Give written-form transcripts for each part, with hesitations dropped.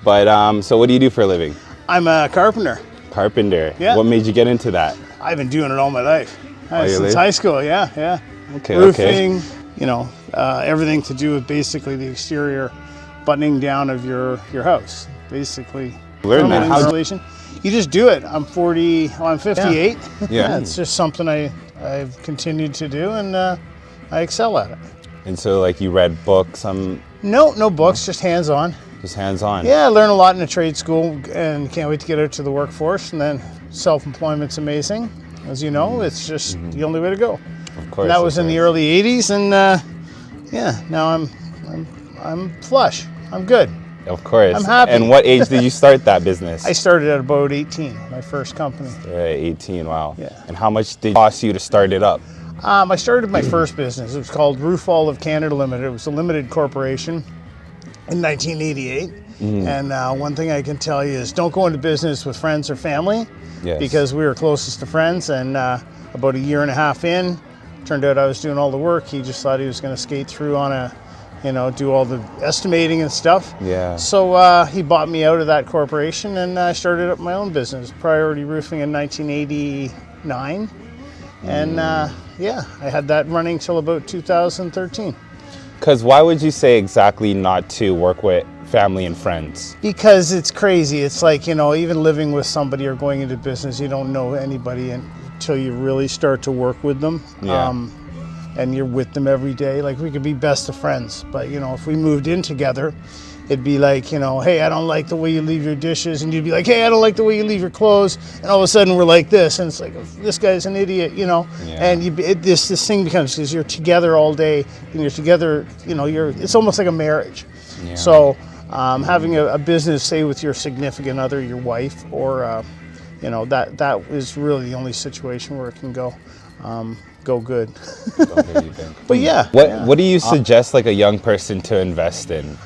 But so what do you do for a living? I'm a carpenter. Carpenter. Yeah. What made you get into that? I've been doing it all my life. Really? Since high school, yeah. Okay. Roofing, everything to do with basically the exterior buttoning down of your house. Basically, Learn that. installation. You just do it. I'm 40. Well, I'm 58. Yeah. It's just something I've continued to do, and I excel at it. And so, like, you read books, No books, just hands-on. just hands-on. Yeah, I learned a lot in a trade school, and can't wait to get out to the workforce. And then self-employment's amazing, as you know. It's just the only way to go. Of course. And that was in the early '80s, and now I'm flush. I'm good. Of course. I'm happy. And what age did you start that business? I started at about 18, my first company. 18, wow. Yeah. And how much did it cost you to start it up? I started my first business. It was called Roof All of Canada Limited. It was a limited corporation in 1988. And one thing I can tell you is don't go into business with friends or family, Yes. because we were closest to friends. And about a year and a half in, turned out I was doing all the work. He just thought he was going to skate through on do all the estimating and stuff. Yeah. So he bought me out of that corporation, and I started up my own business, Priority Roofing, in 1989. And I had that running till about 2013. Because why would you say exactly not to work with family and friends? Because it's crazy. It's like, even living with somebody or going into business, you don't know anybody until you really start to work with them. Yeah. And you're with them every day. Like, we could be best of friends, but if we moved in together, it'd be like, hey, I don't like the way you leave your dishes, and you'd be like, hey, I don't like the way you leave your clothes, and all of a sudden we're like this, and it's like, this guy's an idiot, Yeah. And this thing becomes, because you're together all day, and you're together, it's almost like a marriage. Yeah. So having a business, say with your significant other, your wife, or that is really the only situation where it can go good. But yeah. What do you suggest like a young person to invest in?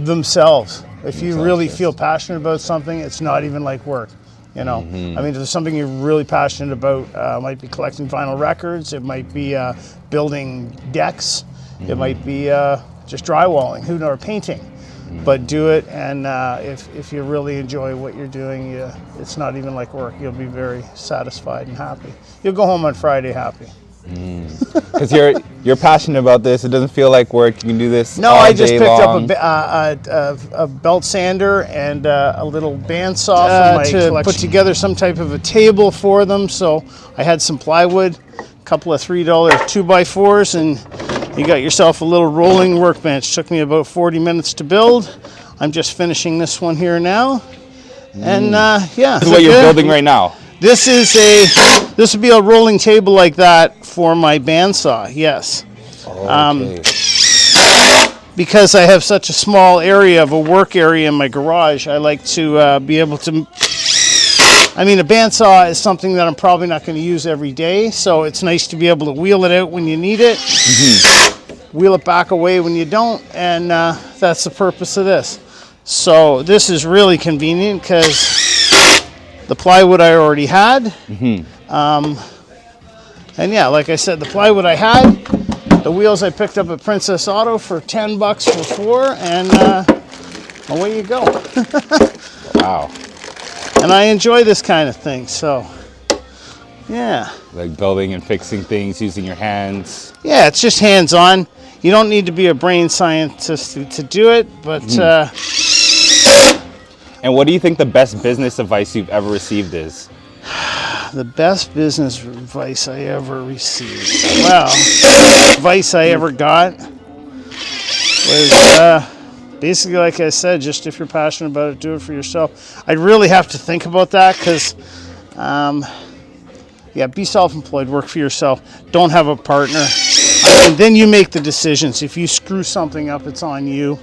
Themselves. If you really yes. feel passionate about something, it's not even like work. I mean, if there's something you're really passionate about, it might be collecting vinyl records, it might be building decks, it might be just drywalling, or painting. But do it, and if you really enjoy what you're doing, it's not even like work. You'll be very satisfied and happy. You'll go home on Friday happy. Because you're passionate about this. It doesn't feel like work. You can do this. No, all I just day picked long. up a belt sander and a little bandsaw to put together some type of a table for them. So I had some plywood, a couple of $3 2x4s, and you got yourself a little rolling workbench. Took me about 40 minutes to build. I'm just finishing this one here now. And This is what you're building right now. This would be a rolling table like that for my bandsaw, yes. Okay. Because I have such a small area of a work area in my garage, I like to be able to, a bandsaw is something that I'm probably not going to use every day, so it's nice to be able to wheel it out when you need it, wheel it back away when you don't, and that's the purpose of this. So this is really convenient because the plywood I already had, and yeah, like I said, the plywood I had, the wheels I picked up at Princess Auto for $10 for 4, and away you go. Wow. And I enjoy this kind of thing, so yeah. Like building and fixing things using your hands. Yeah, it's just hands-on. You don't need to be a brain scientist to do it, but And what do you think the best business advice you've ever received is? the best business advice I ever received. Well, advice I ever got was basically, like I said, just if you're passionate about it, do it for yourself. I'd really have to think about that because, be self-employed, work for yourself. Don't have a partner. And then you make the decisions. If you screw something up, it's on you.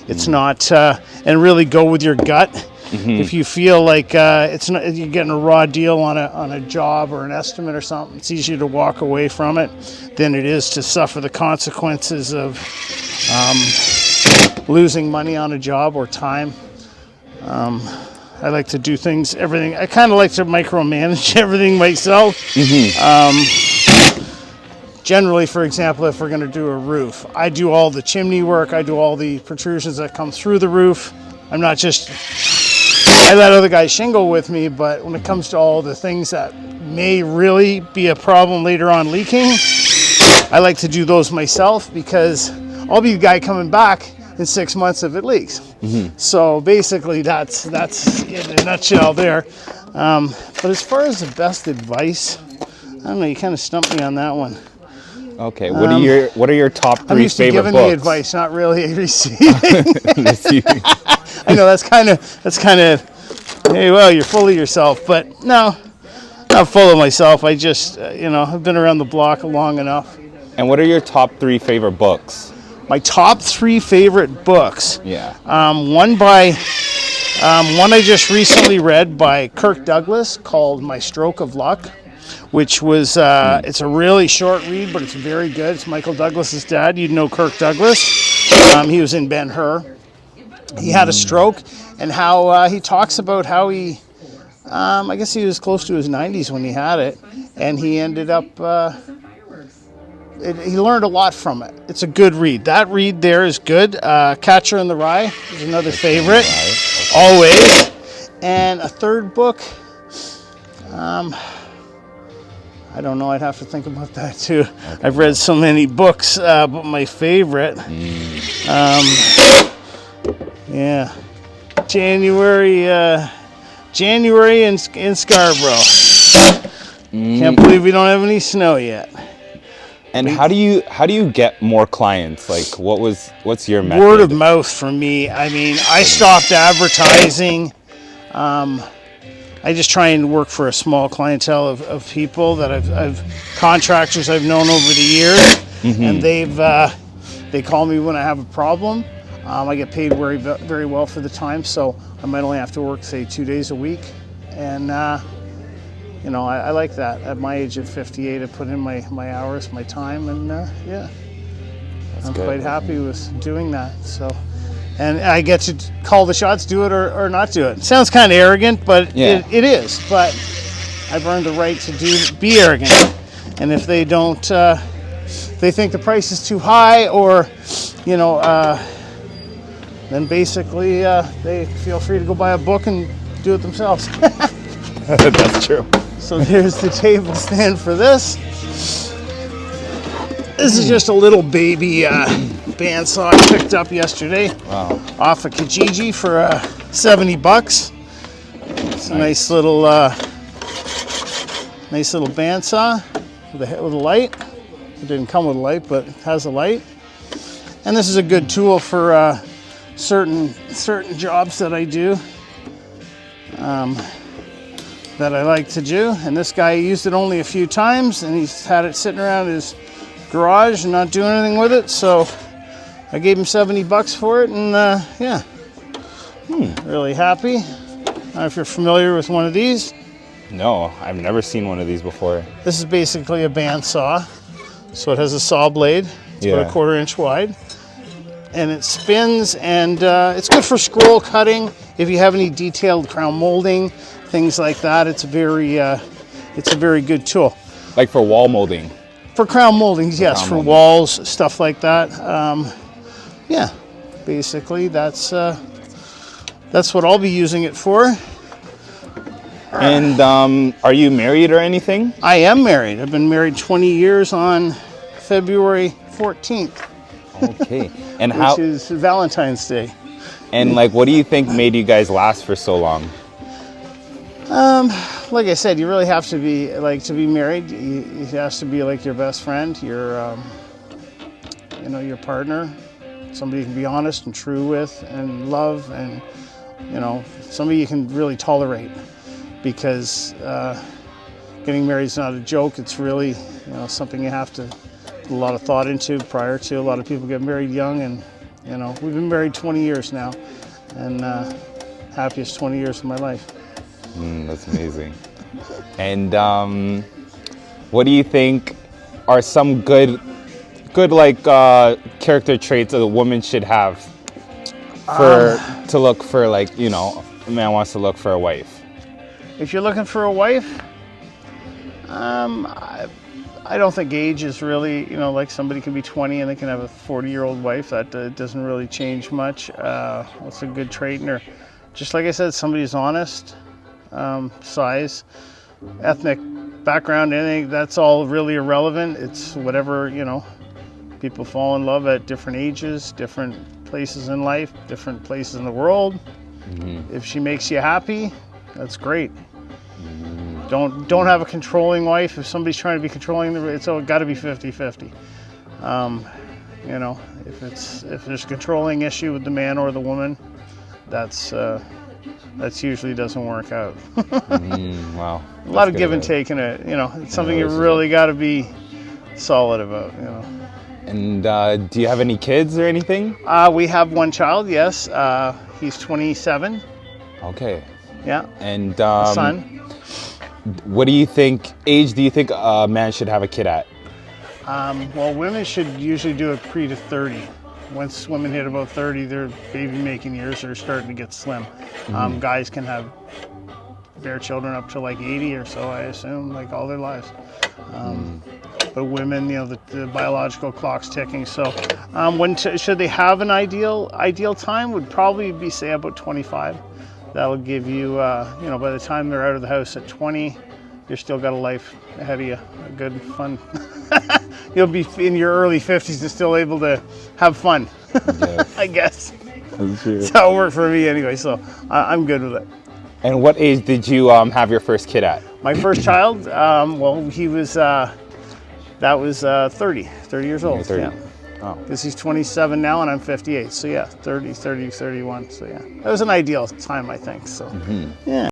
It's not, and really go with your gut. If you feel like it's not, you're getting a raw deal on a job or an estimate or something, it's easier to walk away from it than it is to suffer the consequences of losing money on a job or time. I like to do things, everything. I kind of like to micromanage everything myself. Generally, for example, if we're going to do a roof, I do all the chimney work, I do all the protrusions that come through the roof. I'm not just, I let other guys shingle with me, but when it comes to all the things that may really be a problem later on leaking, I like to do those myself, because I'll be the guy coming back in 6 months if it leaks. So basically that's in a nutshell there. But as far as the best advice, I don't know, you kind of stumped me on that one. Okay, what are your top 3 I'm used to favorite giving books? the advice, not really receiving. Receiving. I know that's kind of, hey, well, you're full of yourself, but no, not full of myself. I just, I've been around the block long enough. And what are your top 3 favorite books? My top 3 favorite books. Yeah. One I just recently read by Kirk Douglas called My Stroke of Luck, which was, it's a really short read, but it's very good. It's Michael Douglas's dad. You'd know Kirk Douglas. He was in Ben-Hur. He had a stroke, and how he talks about how he, I guess he was close to his 90s when he had it, and he ended up, he learned a lot from it. It's a good read. That read there is good. Catcher in the Rye is another favorite, always. And a third book, I don't know, I'd have to think about that too. Okay. I've read so many books, but my favorite, yeah, January in Scarborough. Can't believe we don't have any snow yet. And how do you get more clients? Like, what's your method? Word of mouth for me. I mean, I stopped advertising. I just try and work for a small clientele of people that I've contractors I've known over the years, and they call me when I have a problem. I get paid very, very well for the time, so I might only have to work, say, 2 days a week, and I like that. At my age of 58, I put in my hours, my time, and yeah, I'm quite happy with doing that. So. And I get to call the shots, do it or not do it. Sounds kind of arrogant, but it is. But I've earned the right to be arrogant. And if they don't, they think the price is too high, or, then basically they feel free to go buy a book and do it themselves. That's true. So there's the table stand for this. This is just a little baby bandsaw I picked up yesterday off of Kijiji for $70. It's a nice little bandsaw with a light. It didn't come with a light, but it has a light. And this is a good tool for certain jobs that I do, that I like to do. And this guy used it only a few times, and he's had it sitting around his garage and not doing anything with it, so I gave him $70 for it, and really happy. I don't know if you're familiar with one of these. No, I've never seen one of these before. This is basically a bandsaw, so it has a saw blade. It's about a 1/4 inch wide, and it spins, and it's good for scroll cutting. If you have any detailed crown molding, things like that, it's a very good tool. Like for wall molding. For crown moldings, yes, for walls, stuff like that. Yeah, basically that's what I'll be using it for. And are you married or anything? I am married. I've been married 20 years on February 14th. Okay. And which is Valentine's Day. And what do you think made you guys last for so long? Like I said, you really have to be, to be married, it has to be like your best friend, your partner, somebody you can be honest and true with and love, and, somebody you can really tolerate, because getting married is not a joke. It's really, something you have to put a lot of thought into prior to. A lot of people get married young, and, we've been married 20 years now, and happiest 20 years of my life. That's amazing. And what do you think are some good character traits that a woman should have to look for, a man wants to look for a wife? If you're looking for a wife, I don't think age is really, like somebody can be 20 and they can have a 40-year-old wife. That doesn't really change much. What's a good trait in her? Just like I said, somebody who's honest, size, ethnic background, anything, that's all really irrelevant. It's whatever, people fall in love at different ages, different places in life, different places in the world. If she makes you happy, that's great. Don't have a controlling wife. If somebody's trying to be controlling, it's got to be 50-50. If there's a controlling issue with the man or the woman, that's usually doesn't work out. Wow. A lot of give and take in it. It's something you really got to be solid about. And do you have any kids or anything? We have one child. Yes, he's 27. Okay. Yeah. And son. What do you think? Age do you think a man should have a kid at? Well, women should usually do it pre to 30. Once women hit about 30, their baby making years are starting to get slim. Guys can bear children up to like 80 or so, I assume, like all their lives. But women, the biological clock's ticking. So, should they have an ideal time? Would probably be say about 25. That'll give you, by the time they're out of the house at 20, you're still got a life ahead of you, a good, fun. You'll be in your early 50s and still able to have fun, yes. I guess. That's true. That's how it worked for me anyway, so I'm good with it. And what age did you have your first kid at? My first child, he was, that was 30 years old. 30. Yeah. Oh. Because he's 27 now and I'm 58, so yeah, 30, 31, so yeah. That was an ideal time, I think, so yeah.